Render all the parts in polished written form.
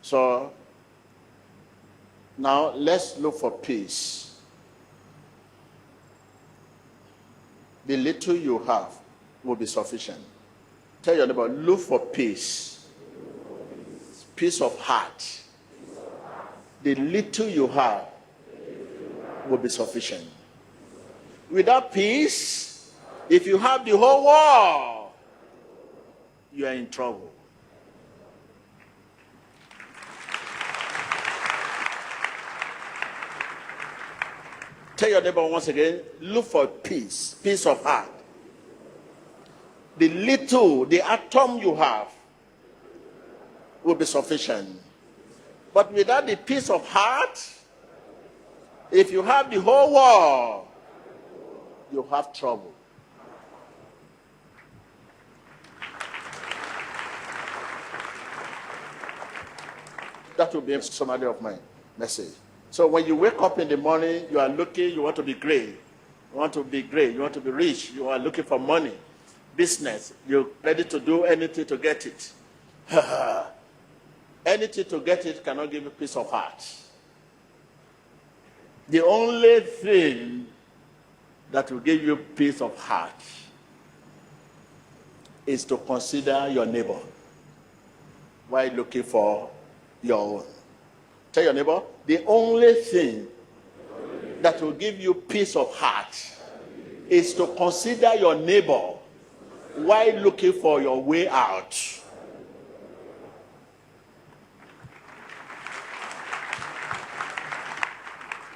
So now let's look for peace. The little you have will be sufficient. Tell your neighbor, look for peace. Peace of heart. The little you have will be sufficient. Without peace, if you have the whole world, you are in trouble. Tell your neighbor once again, look for peace, peace of heart. The little, the atom you have will be sufficient. But without the peace of heart, if you have the whole world, you have trouble. That will be a summary of my message. So when you wake up in the morning, you are looking, you want to be great. You want to be great, you want to be rich, you are looking for money. Business, you're ready to do anything to get it. Anything to get it cannot give you peace of heart. The only thing that will give you peace of heart is to consider your neighbor while looking for your own. Tell your neighbor, the only thing that will give you peace of heart is to consider your neighbor while looking for your way out.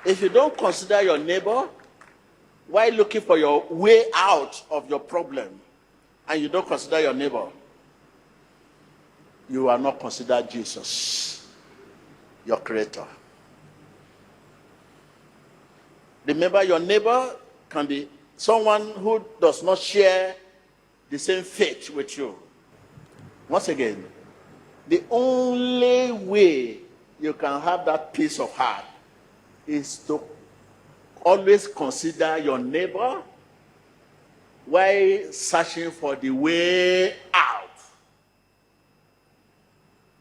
If you don't consider your neighbor while looking for your way out of your problem, and you don't consider your neighbor, you are not considered Jesus, your creator. Remember, your neighbor can be someone who does not share the same faith with you. Once again, the only way you can have that peace of heart is to always consider your neighbor while searching for the way out.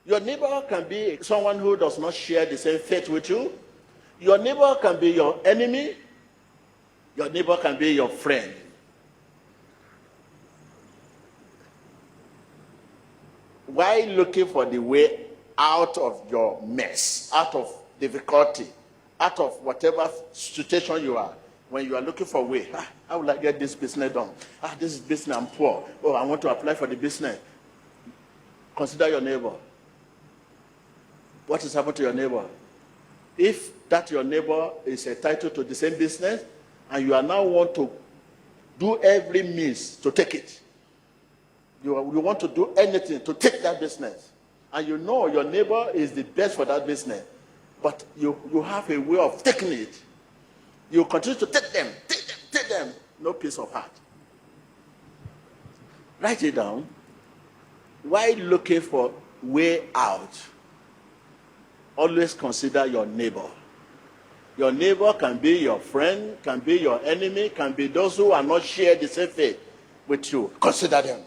Your neighbor can be someone who does not share the same faith with you. Your neighbor can be your enemy. Your neighbor can be your friend. While looking for the way out of your mess, out of difficulty, out of whatever situation you are, when you are looking for a way, how will I get this business done? This is business, I'm poor. Oh, I want to apply for the business. Consider your neighbor. What has happened to your neighbor? If that your neighbor is entitled to the same business, and you are now want to do every means to take it, you want to do anything to take that business, and you know your neighbor is the best for that business, but you have a way of taking it. You continue to take them. No peace of heart. Write it down. While looking for way out, always consider your neighbor. Your neighbor can be your friend, can be your enemy, can be those who are not share the same faith with you. Consider them.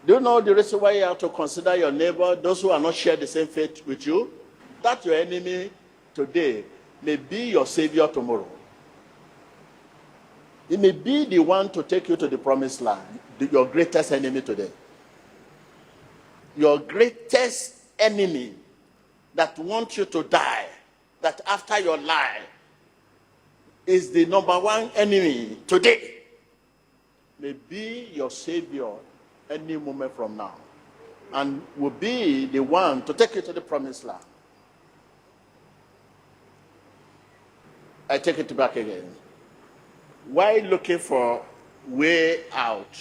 Do you know the reason why you have to consider your neighbor, those who are not share the same faith with you? That your enemy today may be your savior tomorrow. He may be the one to take you to the promised land, your greatest enemy today. Your greatest enemy that wants you to die, that after your life is the number one enemy today, may be your savior any moment from now, and will be the one to take you to the promised land. I take it back again. While looking for way out,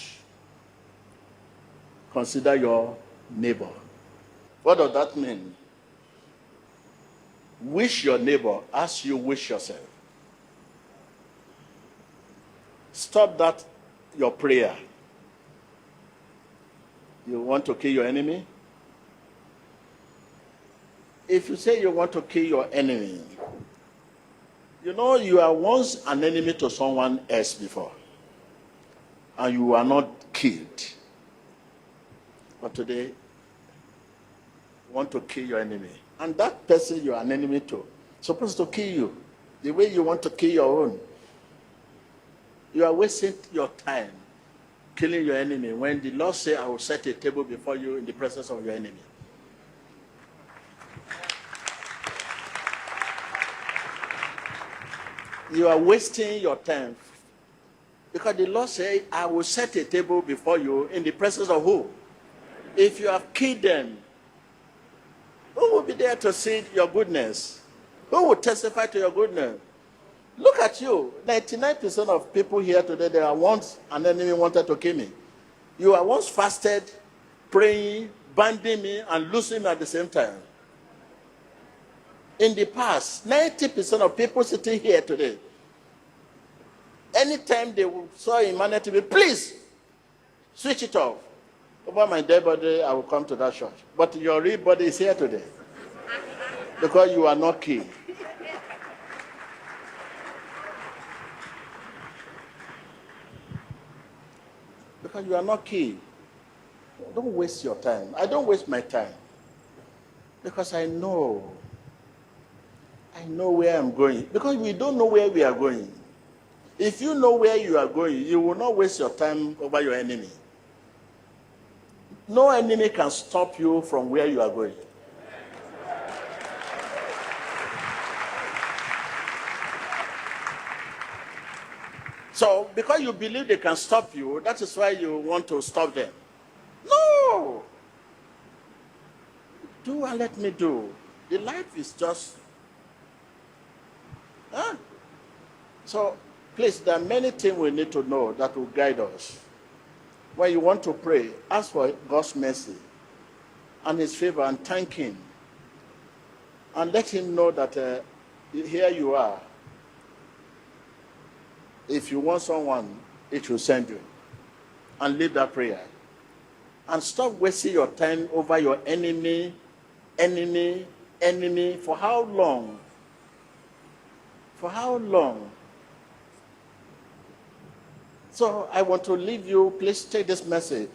consider your neighbor. What does that mean? Wish your neighbor as you wish yourself. Stop that, your prayer. You want to kill your enemy? If you say you want to kill your enemy, you know you are once an enemy to someone else before, and you are not killed. But today, you want to kill your enemy. And that person you are an enemy to, supposed to kill you the way you want to kill your own. You are wasting your time killing your enemy when the Lord said, I will set a table before you in the presence of your enemy. You are wasting your time. Because the Lord said, I will set a table before you in the presence of who? If you have killed them, who will be there to see your goodness? Who will testify to your goodness? Look at you. 99% of people here today, they are once an enemy wanted to kill me. You are once fasted, praying, binding me, and losing me at the same time. In the past, 90% of people sitting here today, anytime they saw Emmanuel TV, please switch it off. Over my dead body, I will come to that church. But your real body is here today because you are not killed. Because you are not killed. Don't waste your time. I don't waste my time because I know where I'm going. Because we don't know where we are going. If you know where you are going, you will not waste your time over your enemy. No enemy can stop you from where you are going. So, because you believe they can stop you, that is why you want to stop them. No! Do and let me do. The life is just... Huh? So, please, there are many things we need to know that will guide us. When you want to pray, ask for God's mercy and his favor and thank him. And let him know that here you are. If you want someone, it will send you. And leave that prayer. And stop wasting your time over your enemy. For how long? For how long? So I want to leave you, please take this message.